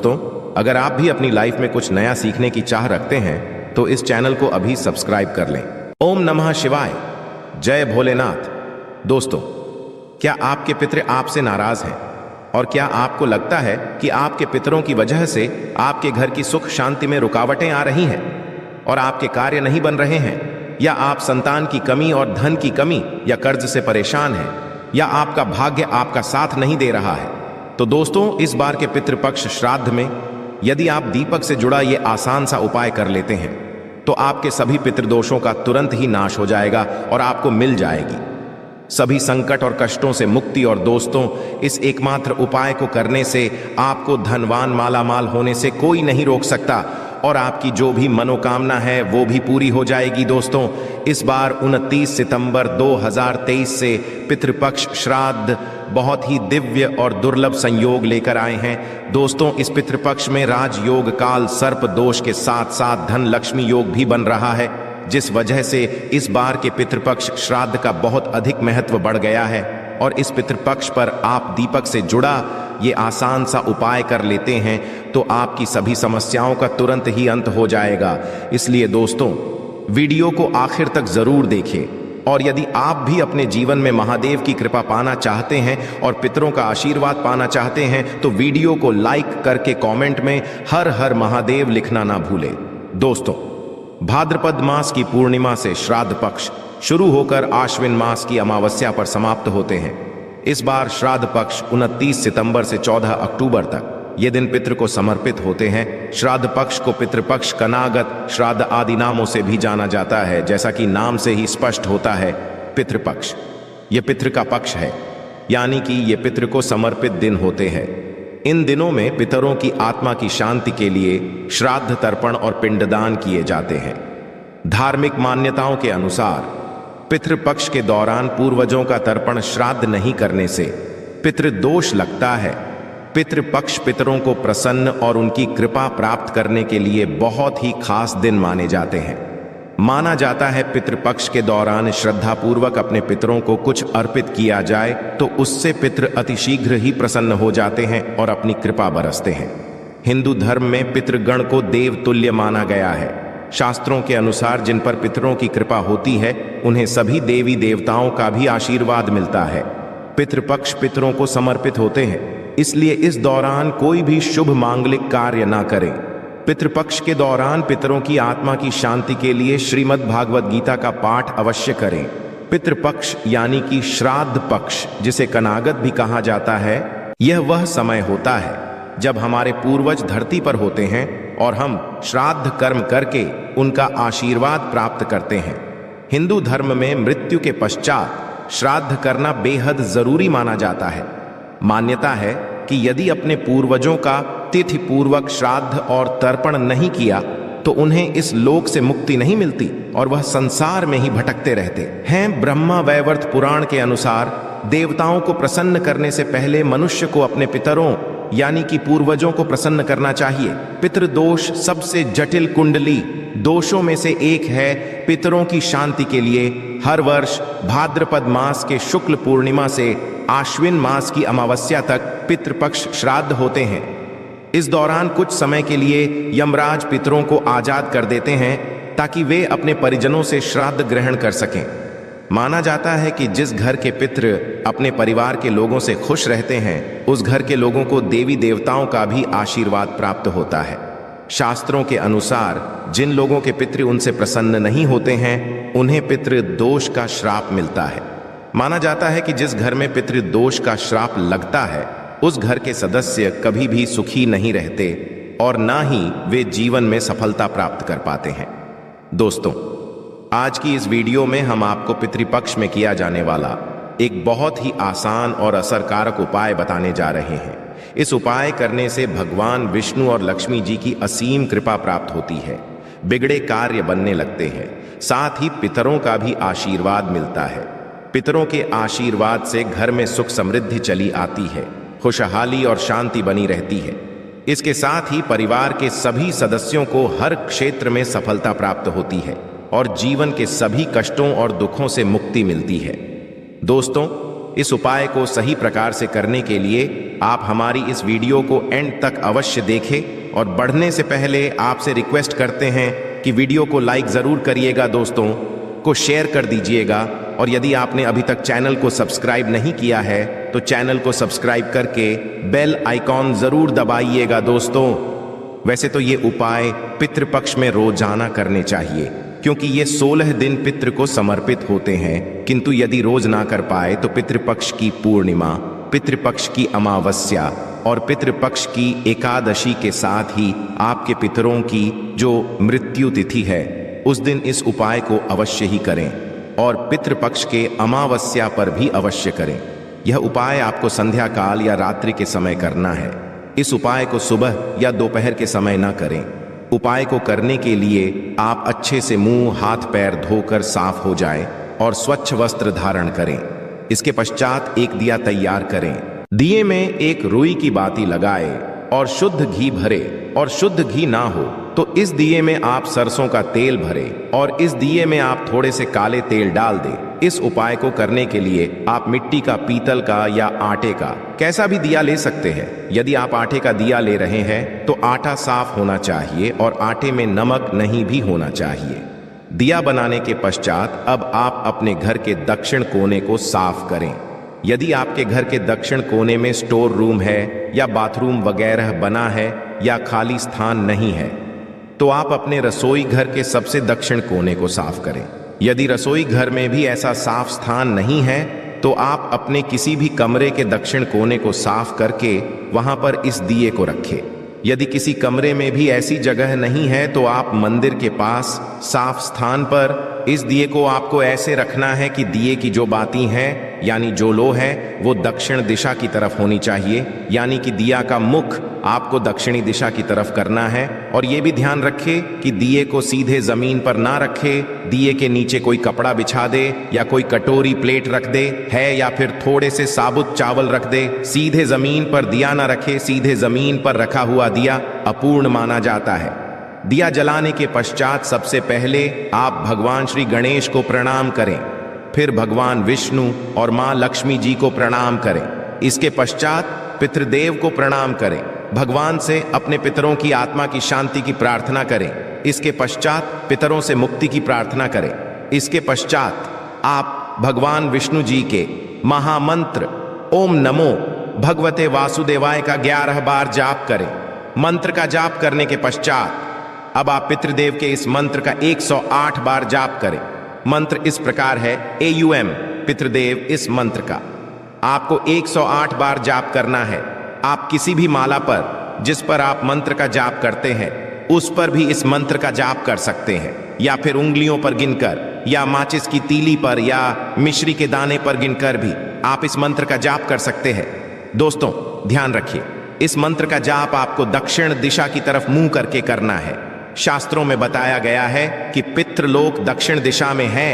दोस्तों, अगर आप भी अपनी लाइफ में कुछ नया सीखने की चाह रखते हैं तो इस चैनल को अभी सब्सक्राइब कर लें। ओम नमः शिवाय, जय भोलेनाथ। दोस्तों, क्या आपके पितृ आपसे नाराज हैं? और क्या आपको लगता है कि आपके पितरों की वजह से आपके घर की सुख शांति में रुकावटें आ रही हैं और आपके कार्य नहीं बन रहे हैं? या आप संतान की कमी और धन की कमी या कर्ज से परेशान हैं, या आपका भाग्य आपका साथ नहीं दे रहा है? तो दोस्तों, इस बार के पितृपक्ष श्राद्ध में यदि आप दीपक से जुड़ा ये आसान सा उपाय कर लेते हैं तो आपके सभी पितृदोषों का तुरंत ही नाश हो जाएगा और आपको मिल जाएगी सभी संकट और कष्टों से मुक्ति। और दोस्तों, इस एकमात्र उपाय को करने से आपको धनवान मालामाल होने से कोई नहीं रोक सकता और आपकी जो भी मनोकामना है वो भी पूरी हो जाएगी। दोस्तों, इस बार 29 सितंबर 2023 से पितृपक्ष श्राद्ध बहुत ही दिव्य और दुर्लभ संयोग लेकर आए हैं। दोस्तों, इस पितृपक्ष में राजयोग काल सर्प दोष के साथ साथ धन लक्ष्मी योग भी बन रहा है, जिस वजह से इस बार के पितृपक्ष श्राद्ध का बहुत अधिक महत्व बढ़ गया है। और इस पितृपक्ष पर आप दीपक से जुड़ा ये आसान सा उपाय कर लेते हैं तो आपकी सभी समस्याओं का तुरंत ही अंत हो जाएगा। इसलिए दोस्तों, वीडियो को आखिर तक जरूर देखें। और यदि आप भी अपने जीवन में महादेव की कृपा पाना चाहते हैं और पितरों का आशीर्वाद पाना चाहते हैं तो वीडियो को लाइक करके कमेंट में हर हर महादेव लिखना ना भूलें। दोस्तों, भाद्रपद मास की पूर्णिमा से श्राद्ध पक्ष शुरू होकर आश्विन मास की अमावस्या पर समाप्त होते हैं। इस बार श्राद्ध पक्ष 29 सितंबर से 14 अक्टूबर तक ये दिन पितृ को समर्पित होते हैं। श्राद्ध पक्ष को पितृपक्ष, कनागत, श्राद्ध आदि नामों से भी जाना जाता है। जैसा कि नाम से ही स्पष्ट होता है, पितृपक्ष ये पितृ का पक्ष है, यानी कि ये पितृ को समर्पित दिन होते हैं। इन दिनों में पितरों की आत्मा की शांति के लिए श्राद्ध तर्पण और पिंडदान किए जाते हैं। धार्मिक मान्यताओं के अनुसार पितृपक्ष के दौरान पूर्वजों का तर्पण श्राद्ध नहीं करने से पितृदोष लगता है। पितृपक्ष पितरों को प्रसन्न और उनकी कृपा प्राप्त करने के लिए बहुत ही खास दिन माने जाते हैं। माना जाता है पितृपक्ष के दौरान श्रद्धापूर्वक अपने पितरों को कुछ अर्पित किया जाए तो उससे पितृ अतिशीघ्र ही प्रसन्न हो जाते हैं और अपनी कृपा बरसते हैं। हिंदू धर्म में पितृगण को देव तुल्य माना गया है। शास्त्रों के अनुसार जिन पर पितरों की कृपा होती है उन्हें सभी देवी देवताओं का भी आशीर्वाद मिलता है। पितृपक्ष पितरों को समर्पित होते हैं, इसलिए इस दौरान कोई भी शुभ मांगलिक कार्य ना करें। पितृपक्ष के दौरान पितरों की आत्मा की शांति के लिए श्रीमद् भागवत गीता का पाठ अवश्य करें। पितृपक्ष यानी कि श्राद्ध पक्ष, जिसे कनागत भी कहा जाता है, यह वह समय होता है जब हमारे पूर्वज धरती पर होते हैं और हम श्राद्ध कर्म करके उनका आशीर्वाद प्राप्त करते हैं। हिंदू धर्म में मृत्यु के पश्चात श्राद्ध करना बेहद जरूरी माना जाता है। मान्यता है कि यदि अपने पूर्वजों का तिथि पूर्वक श्राद्ध और तर्पण नहीं किया तो उन्हें इस लोक से मुक्ति नहीं मिलती और वह संसार में ही भटकते रहते हैं। ब्रह्मा वैवर्त पुराण के अनुसार देवताओं को प्रसन्न करने से पहले मनुष्य को अपने पितरों यानी कि पूर्वजों को प्रसन्न करना चाहिए। पितृदोष सबसे जटिल कुंडली दोषों में से एक है। पितरों की शांति के लिए हर वर्ष भाद्रपद मास के शुक्ल पूर्णिमा से आश्विन मास की अमावस्या तक पितृपक्ष श्राद्ध होते हैं। इस दौरान कुछ समय के लिए यमराज पितरों को आजाद कर देते हैं ताकि वे अपने परिजनों से श्राद्ध ग्रहण कर सकें। माना जाता है कि जिस घर के पितृ अपने परिवार के लोगों से खुश रहते हैं उस घर के लोगों को देवी देवताओं का भी आशीर्वाद प्राप्त होता है। शास्त्रों के अनुसार जिन लोगों के पितृ उनसे प्रसन्न नहीं होते हैं उन्हें पितृदोष का श्राप मिलता है। माना जाता है कि जिस घर में पितृदोष का श्राप लगता है उस घर के सदस्य कभी भी सुखी नहीं रहते और ना ही वे जीवन में सफलता प्राप्त कर पाते हैं। दोस्तों, आज की इस वीडियो में हम आपको पितृपक्ष में किया जाने वाला एक बहुत ही आसान और असरकारक उपाय बताने जा रहे हैं। इस उपाय करने से भगवान विष्णु और लक्ष्मी जी की असीम कृपा प्राप्त होती है, बिगड़े कार्य बनने लगते हैं, साथ ही पितरों का भी आशीर्वाद मिलता है। पितरों के आशीर्वाद से घर में सुख समृद्धि चली आती है, खुशहाली और शांति बनी रहती है। इसके साथ ही परिवार के सभी सदस्यों को हर क्षेत्र में सफलता प्राप्त होती है और जीवन के सभी कष्टों और दुखों से मुक्ति मिलती है। दोस्तों, इस उपाय को सही प्रकार से करने के लिए आप हमारी इस वीडियो को एंड तक अवश्य देखें और बढ़ने से पहले आपसे रिक्वेस्ट करते हैं कि वीडियो को लाइक ज़रूर करिएगा, दोस्तों को शेयर कर दीजिएगा और यदि आपने अभी तक चैनल को सब्सक्राइब नहीं किया है तो चैनल को सब्सक्राइब करके बेल आइकॉन ज़रूर दबाइएगा। दोस्तों वैसे तो ये उपाय पितृपक्ष में रोजाना करने चाहिए क्योंकि ये 16 दिन पितृ को समर्पित होते हैं, किंतु यदि रोज ना कर पाए तो पितृपक्ष की पूर्णिमा, पितृपक्ष की अमावस्या और पितृपक्ष की एकादशी के साथ ही आपके पितरों की जो मृत्यु तिथि है उस दिन इस उपाय को अवश्य ही करें और पितृपक्ष के अमावस्या पर भी अवश्य करें। यह उपाय आपको संध्या काल या रात्रि के समय करना है। इस उपाय को सुबह या दोपहर के समय ना करें। उपाय को करने के लिए आप अच्छे से मुंह हाथ पैर धोकर साफ हो जाएं और स्वच्छ वस्त्र धारण करें। इसके पश्चात एक दिया तैयार करें। दिए में एक रुई की बाती लगाए और शुद्ध घी भरे और शुद्ध घी ना हो तो इस दिए में आप सरसों का तेल भरे और इस दिए में आप थोड़े से काले तेल डाल दें। इस उपाय को करने के लिए आप मिट्टी का, पीतल का या आटे का कैसा भी दिया ले सकते हैं। यदि आप आटे का दिया ले रहे हैं तो आटा साफ होना चाहिए और आटे में नमक नहीं भी होना चाहिए। दिया बनाने के पश्चात अब आप अपने घर के दक्षिण कोने को साफ करें। यदि आपके घर के दक्षिण कोने में स्टोर रूम है या बाथरूम वगैरह बना है या खाली स्थान नहीं है तो आप अपने रसोई घर के सबसे दक्षिण कोने को साफ करें। यदि रसोई घर में भी ऐसा साफ स्थान नहीं है तो आप अपने किसी भी कमरे के दक्षिण कोने को साफ करके वहां पर इस दिए को रखें। यदि किसी कमरे में भी ऐसी जगह नहीं है तो आप मंदिर के पास साफ स्थान पर इस दिए को आपको ऐसे रखना है कि दिए की जो बाती हैं यानी जो लो है वो दक्षिण दिशा की तरफ होनी चाहिए, यानी कि दिया का मुख आपको दक्षिणी दिशा की तरफ करना है। और ये भी ध्यान रखें कि दिए को सीधे जमीन पर ना रखे, दिए के नीचे कोई कपड़ा बिछा दे या कोई कटोरी प्लेट रख दे है या फिर थोड़े से साबुत चावल रख दे। सीधे जमीन पर दिया ना रखे, सीधे जमीन पर रखा हुआ दिया अपूर्ण माना जाता है। दिया जलाने के पश्चात सबसे पहले आप भगवान श्री गणेश को प्रणाम करें, फिर भगवान विष्णु और मां लक्ष्मी जी को प्रणाम करें। इसके पश्चात पितृदेव को प्रणाम करें, भगवान से अपने पितरों की आत्मा की शांति की प्रार्थना करें। इसके पश्चात पितरों से मुक्ति की प्रार्थना करें। इसके पश्चात आप भगवान विष्णु जी के महामंत्र ओम नमो भगवते वासुदेवाय का 11 बार जाप करें। मंत्र का जाप करने के पश्चात अब आप पितृदेव के इस मंत्र का 108 बार जाप करें। मंत्र इस प्रकार है AUM पितृदेव इस मंत्र का आपको 108 बार जाप करना है। आप किसी भी माला पर जिस पर आप मंत्र का जाप करते हैं उस पर भी इस मंत्र का जाप कर सकते हैं, या फिर उंगलियों पर गिनकर या माचिस की तीली पर या मिश्री के दाने पर गिनकर भी आप इस मंत्र का जाप कर सकते हैं। दोस्तों ध्यान रखिए, इस मंत्र का जाप आपको दक्षिण दिशा की तरफ मुंह करके करना है। शास्त्रों में बताया गया है कि पितृलोक दक्षिण दिशा में है।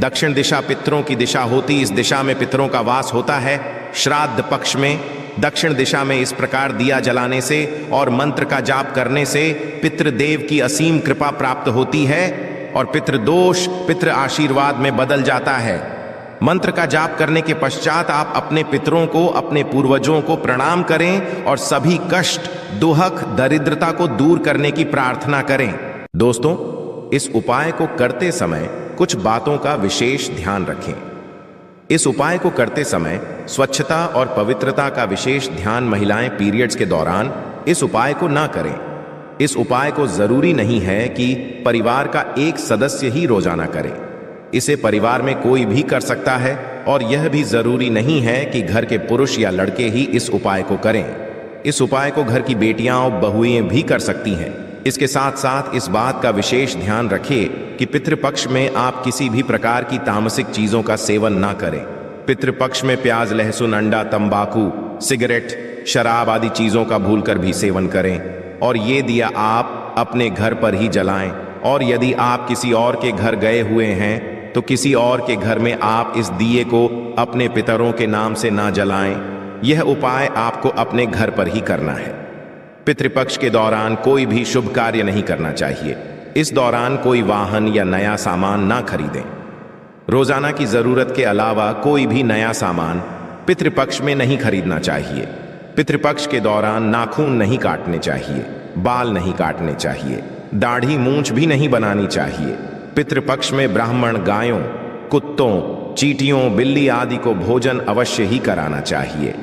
दक्षिण दिशा पितरों की दिशा होती, इस दिशा में पितरों का वास होता है। श्राद्ध पक्ष में दक्षिण दिशा में इस प्रकार दिया जलाने से और मंत्र का जाप करने से पितृदेव की असीम कृपा प्राप्त होती है और पितृदोष पितृ आशीर्वाद में बदल जाता है। मंत्र का जाप करने के पश्चात आप अपने पितरों को, अपने पूर्वजों को प्रणाम करें और सभी कष्ट, दुहक, दरिद्रता को दूर करने की प्रार्थना करें। दोस्तों इस उपाय को करते समय कुछ बातों का विशेष ध्यान रखें। इस उपाय को करते समय स्वच्छता और पवित्रता का विशेष ध्यान महिलाएं पीरियड्स के दौरान इस उपाय को ना करें। इस उपाय को जरूरी नहीं है कि परिवार का एक सदस्य ही रोजाना करे। इसे परिवार में कोई भी कर सकता है और यह भी जरूरी नहीं है कि घर के पुरुष या लड़के ही इस उपाय को करें। इस उपाय को घर की बेटियां और बहुएं भी कर सकती हैं। इसके साथ साथ इस बात का विशेष ध्यान रखें कि पितृपक्ष में आप किसी भी प्रकार की तामसिक चीजों का सेवन ना करें। पितृपक्ष में प्याज, लहसुन, अंडा, तंबाकू, सिगरेट, शराब आदि चीजों का भूलकर भी सेवन करें और ये दिया आप अपने घर पर ही जलाएं। और यदि आप किसी और के घर गए हुए हैं तो किसी और के घर में आप इस दिए को अपने पितरों के नाम से ना जलाएं। यह उपाय आपको अपने घर पर ही करना है। पितृपक्ष के दौरान कोई भी शुभ कार्य नहीं करना चाहिए। इस दौरान कोई वाहन या नया सामान ना खरीदें। रोजाना की जरूरत के अलावा कोई भी नया सामान पितृपक्ष में नहीं खरीदना चाहिए। पितृपक्ष के दौरान नाखून नहीं काटने चाहिए, बाल नहीं काटने चाहिए, दाढ़ी मूंछ भी नहीं बनानी चाहिए। पितृपक्ष में ब्राह्मण गायों, कुत्तों, चींटियों, बिल्ली आदि को भोजन अवश्य ही कराना चाहिए।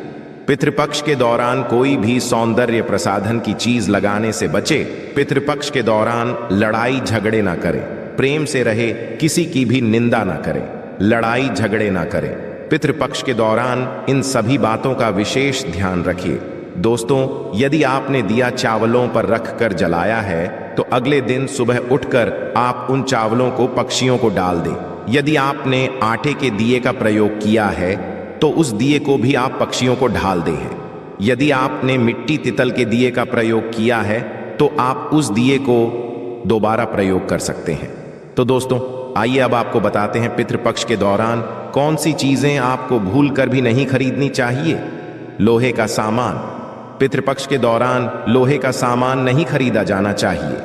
पितृपक्ष के दौरान कोई भी सौंदर्य प्रसाधन की चीज लगाने से बचे। पितृपक्ष के दौरान लड़ाई झगड़े ना करें, प्रेम से रहे, किसी की भी निंदा ना करें, लड़ाई झगड़े ना करें। पितृपक्ष के दौरान इन सभी बातों का विशेष ध्यान रखिए। दोस्तों, यदि आपने दिया चावलों पर रख कर जलाया है तो अगले दिन सुबह उठकर आप उन चावलों को पक्षियों को डाल दें। यदि आपने आटे के दिए का प्रयोग किया है तो उस दिए को भी आप पक्षियों को ढाल दें। यदि आपने मिट्टी तितल के दिए का प्रयोग किया है तो आप उस दिए को दोबारा प्रयोग कर सकते हैं। तो दोस्तों, आइए अब आपको बताते हैं पितृपक्ष के दौरान कौन सी चीजें आपको भूल कर भी नहीं खरीदनी चाहिए। लोहे का सामान। पितृपक्ष के दौरान लोहे का सामान नहीं खरीदा जाना चाहिए।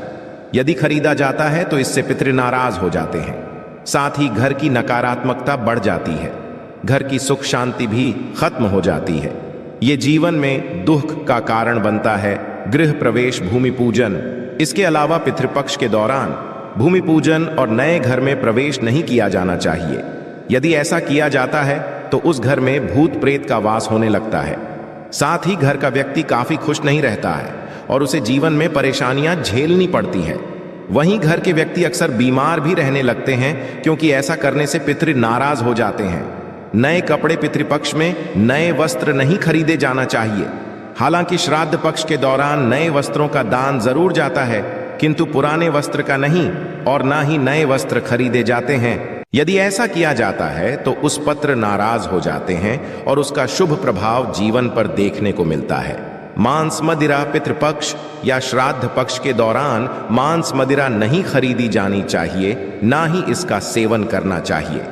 यदि खरीदा जाता है तो इससे पितृ नाराज हो जाते हैं। साथ ही घर की नकारात्मकता बढ़ जाती है, घर की सुख शांति भी खत्म हो जाती है। ये जीवन में दुख का कारण बनता है। गृह प्रवेश, भूमि पूजन। इसके अलावा पितृपक्ष के दौरान भूमि पूजन और नए घर में प्रवेश नहीं किया जाना चाहिए। यदि ऐसा किया जाता है तो उस घर में भूत प्रेत का वास होने लगता है। साथ ही घर का व्यक्ति काफी खुश नहीं रहता है और उसे जीवन में परेशानियां झेलनी पड़ती है। वहीं घर के व्यक्ति अक्सर बीमार भी रहने लगते हैं, क्योंकि ऐसा करने से पितृ नाराज हो जाते हैं। नए कपड़े पितृपक्ष में नए वस्त्र नहीं खरीदे जाना चाहिए। हालांकि श्राद्ध पक्ष के दौरान नए वस्त्रों का दान जरूर जाता है, किंतु पुराने वस्त्र का नहीं और ना ही नए वस्त्र खरीदे जाते हैं। यदि ऐसा किया जाता है तो उस पत्र नाराज हो जाते हैं और उसका शुभ प्रभाव जीवन पर देखने को मिलता है। मांस मदिरा। पितृपक्ष या श्राद्ध पक्ष के दौरान मांस मदिरा नहीं खरीदी जानी चाहिए, ना ही इसका सेवन करना चाहिए।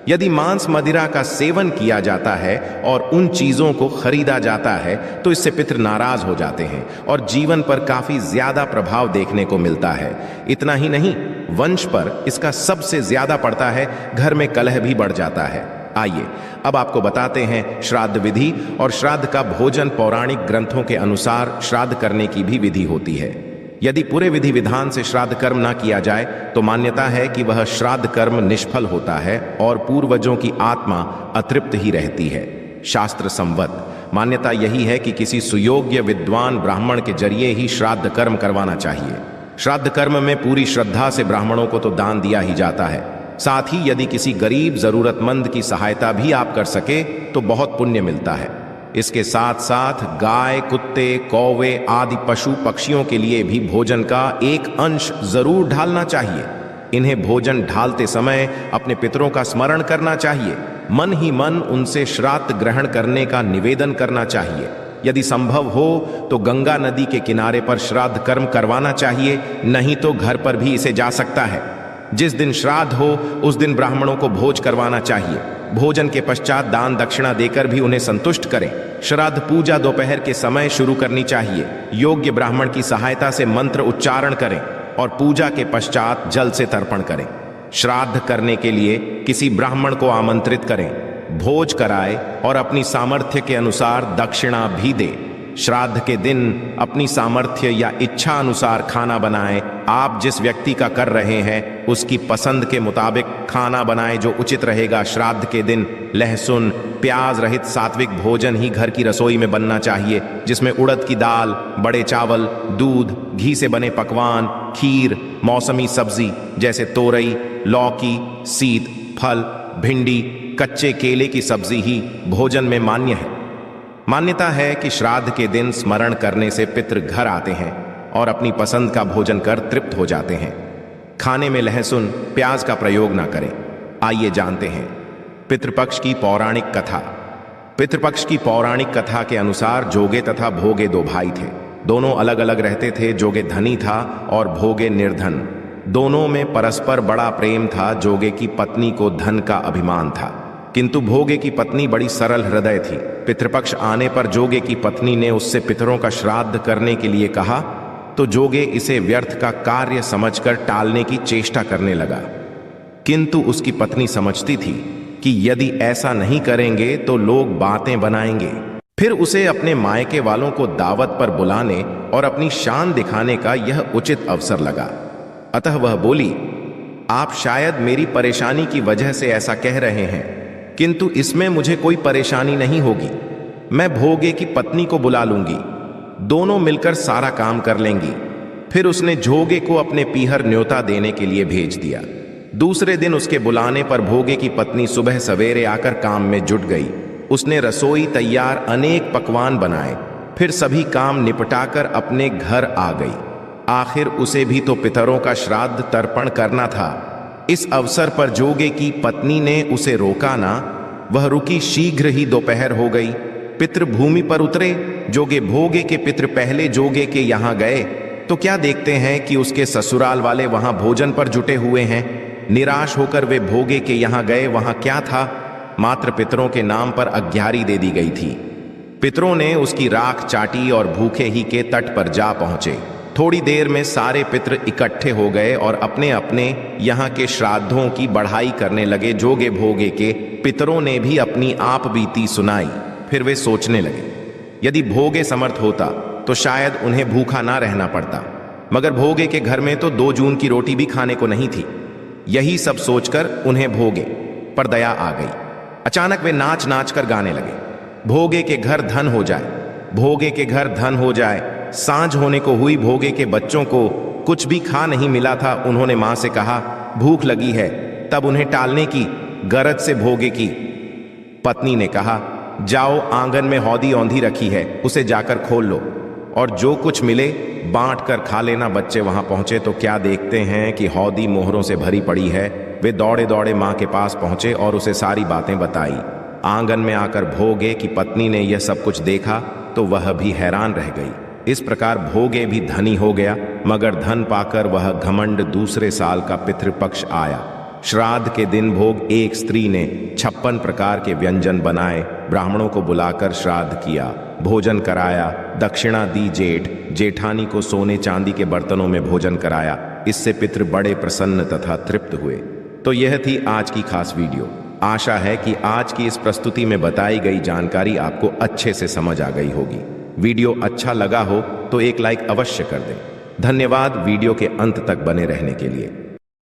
यदि मांस मदिरा का सेवन किया जाता है और उन चीजों को खरीदा जाता है तो इससे पितृ नाराज हो जाते हैं और जीवन पर काफी ज्यादा प्रभाव देखने को मिलता है। इतना ही नहीं, वंश पर इसका सबसे ज्यादा पड़ता है, घर में कलह भी बढ़ जाता है। आइए अब आपको बताते हैं श्राद्ध विधि और श्राद्ध का भोजन। पौराणिक ग्रंथों के अनुसार श्राद्ध करने की भी विधि होती है। यदि पूरे विधि विधान से श्राद्ध कर्म ना किया जाए तो मान्यता है कि वह श्राद्ध कर्म निष्फल होता है और पूर्वजों की आत्मा अतृप्त ही रहती है। शास्त्र संवत मान्यता यही है कि किसी सुयोग्य विद्वान ब्राह्मण के जरिए ही श्राद्ध कर्म करवाना चाहिए। श्राद्ध कर्म में पूरी श्रद्धा से ब्राह्मणों को तो दान दिया ही जाता है। साथ ही यदि किसी गरीब जरूरतमंद की सहायता भी आप कर सके तो बहुत पुण्य मिलता है। इसके साथ साथ गाय, कुत्ते, कौवे आदि पशु पक्षियों के लिए भी भोजन का एक अंश जरूर ढालना चाहिए। इन्हें भोजन ढालते समय अपने पितरों का स्मरण करना चाहिए। मन ही मन उनसे श्राद्ध ग्रहण करने का निवेदन करना चाहिए। यदि संभव हो तो गंगा नदी के किनारे पर श्राद्ध कर्म करवाना चाहिए, नहीं तो घर पर भी इसे जा सकता है। जिस दिन श्राद्ध हो उस दिन ब्राह्मणों को भोज करवाना चाहिए। भोजन के पश्चात दान दक्षिणा देकर भी उन्हें संतुष्ट करें। श्राद्ध पूजा दोपहर के समय शुरू करनी चाहिए। योग्य ब्राह्मण की सहायता से मंत्र उच्चारण करें और पूजा के पश्चात जल से तर्पण करें। श्राद्ध करने के लिए किसी ब्राह्मण को आमंत्रित करें, भोज कराए और अपनी सामर्थ्य के अनुसार दक्षिणा भी दे। श्राद्ध के दिन अपनी सामर्थ्य या इच्छा अनुसार खाना बनाएं। आप जिस व्यक्ति का कर रहे हैं उसकी पसंद के मुताबिक खाना बनाएं जो उचित रहेगा। श्राद्ध के दिन लहसुन प्याज रहित सात्विक भोजन ही घर की रसोई में बनना चाहिए, जिसमें उड़द की दाल, बड़े चावल, दूध, घी से बने पकवान, खीर, मौसमी सब्जी जैसे तोरई, लौकी, सीत, फल, भिंडी, कच्चे केले की सब्जी ही भोजन में मान्य है। मान्यता है कि श्राद्ध के दिन स्मरण करने से पितृ घर आते हैं और अपनी पसंद का भोजन कर तृप्त हो जाते हैं। खाने में लहसुन प्याज का प्रयोग ना करें। आइए जानते हैं पितृपक्ष की पौराणिक कथा। पितृपक्ष की पौराणिक कथा के अनुसार जोगे तथा भोगे दो भाई थे। दोनों अलग अलग रहते थे। जोगे धनी था और भोगे निर्धन। दोनों में परस्पर बड़ा प्रेम था। जोगे की पत्नी को धन का अभिमान था, किंतु भोगे की पत्नी बड़ी सरल हृदय थी। पितृपक्ष आने पर जोगे की पत्नी ने उससे पितरों का श्राद्ध करने के लिए कहा तो जोगे इसे व्यर्थ का कार्य समझकर टालने की चेष्टा करने लगा। किंतु उसकी पत्नी समझती थी कि यदि ऐसा नहीं करेंगे तो लोग बातें बनाएंगे। फिर उसे अपने मायके वालों को दावत पर बुलाने और अपनी शान दिखाने का यह उचित अवसर लगा। अतः वह बोली, आप शायद मेरी परेशानी की वजह से ऐसा कह रहे हैं, किंतु इसमें मुझे कोई परेशानी नहीं होगी। मैं भोगे की पत्नी को बुला लूंगी, दोनों मिलकर सारा काम कर लेंगी। फिर उसने झोगे को अपने पीहर न्योता देने के लिए भेज दिया। दूसरे दिन उसके बुलाने पर भोगे की पत्नी सुबह सवेरे आकर काम में जुट गई। उसने रसोई तैयार अनेक पकवान बनाए, फिर सभी काम निपटाकर अपने घर आ गई। आखिर उसे भी तो पितरों का श्राद्ध तर्पण करना था। इस अवसर पर जोगे की पत्नी ने उसे रोका ना। वह रुकी, शीघ्र ही दोपहर हो गई। पितृ भूमि पर उतरे। जोगे भोगे के पितृ पहले जोगे के यहां गए तो क्या देखते हैं कि उसके ससुराल वाले वहां भोजन पर जुटे हुए हैं। निराश होकर वे भोगे के यहां गए। वहां क्या था? मात्र पितरों के नाम पर अग्यारी दे दी गई थी। पितरों ने उसकी राख चाटी और भूखे ही के तट पर जा पहुंचे। थोड़ी देर में सारे पितृ इकट्ठे हो गए और अपने अपने यहाँ के श्राद्धों की बढ़ाई करने लगे। जोगे भोगे के पितरों ने भी अपनी आप बीती सुनाई। फिर वे सोचने लगे, यदि भोगे समर्थ होता तो शायद उन्हें भूखा ना रहना पड़ता, मगर भोगे के घर में तो 2 जून की रोटी भी खाने को नहीं थी। यही सब सोचकर उन्हें भोगे पर दया आ गई। अचानक वे नाच नाच कर गाने लगे, भोगे के घर धन हो जाए, भोगे के घर धन हो जाए। सांझ होने को हुई। भोगे के बच्चों को कुछ भी खा नहीं मिला था। उन्होंने मां से कहा, भूख लगी है। तब उन्हें टालने की गरज से भोगे की पत्नी ने कहा, जाओ, आंगन में हौदी औंधी रखी है, उसे जाकर खोल लो और जो कुछ मिले बांट कर खा लेना। बच्चे वहां पहुंचे तो क्या देखते हैं कि हौदी मोहरों से भरी पड़ी है। वे दौड़े दौड़े मां के पास पहुंचे और उसे सारी बातें बताई। आंगन में आकर भोगे की पत्नी ने यह सब कुछ देखा तो वह भी हैरान रह गई। इस प्रकार भोगे भी धनी हो गया, मगर धन पाकर वह घमंड दूसरे साल का पितृपक्ष आया। श्राद्ध के दिन भोग एक स्त्री ने 56 प्रकार के व्यंजन बनाए, ब्राह्मणों को बुलाकर श्राद्ध किया, भोजन कराया, दक्षिणा दी। जेठानी को सोने चांदी के बर्तनों में भोजन कराया। इससे पितृ बड़े प्रसन्न तथा तृप्त हुए। तो यह थी आज की खास वीडियो। आशा है कि आज की इस प्रस्तुति में बताई गई जानकारी आपको अच्छे से समझ आ गई होगी। वीडियो अच्छा लगा हो तो एक लाइक अवश्य कर दें। धन्यवाद वीडियो के अंत तक बने रहने के लिए।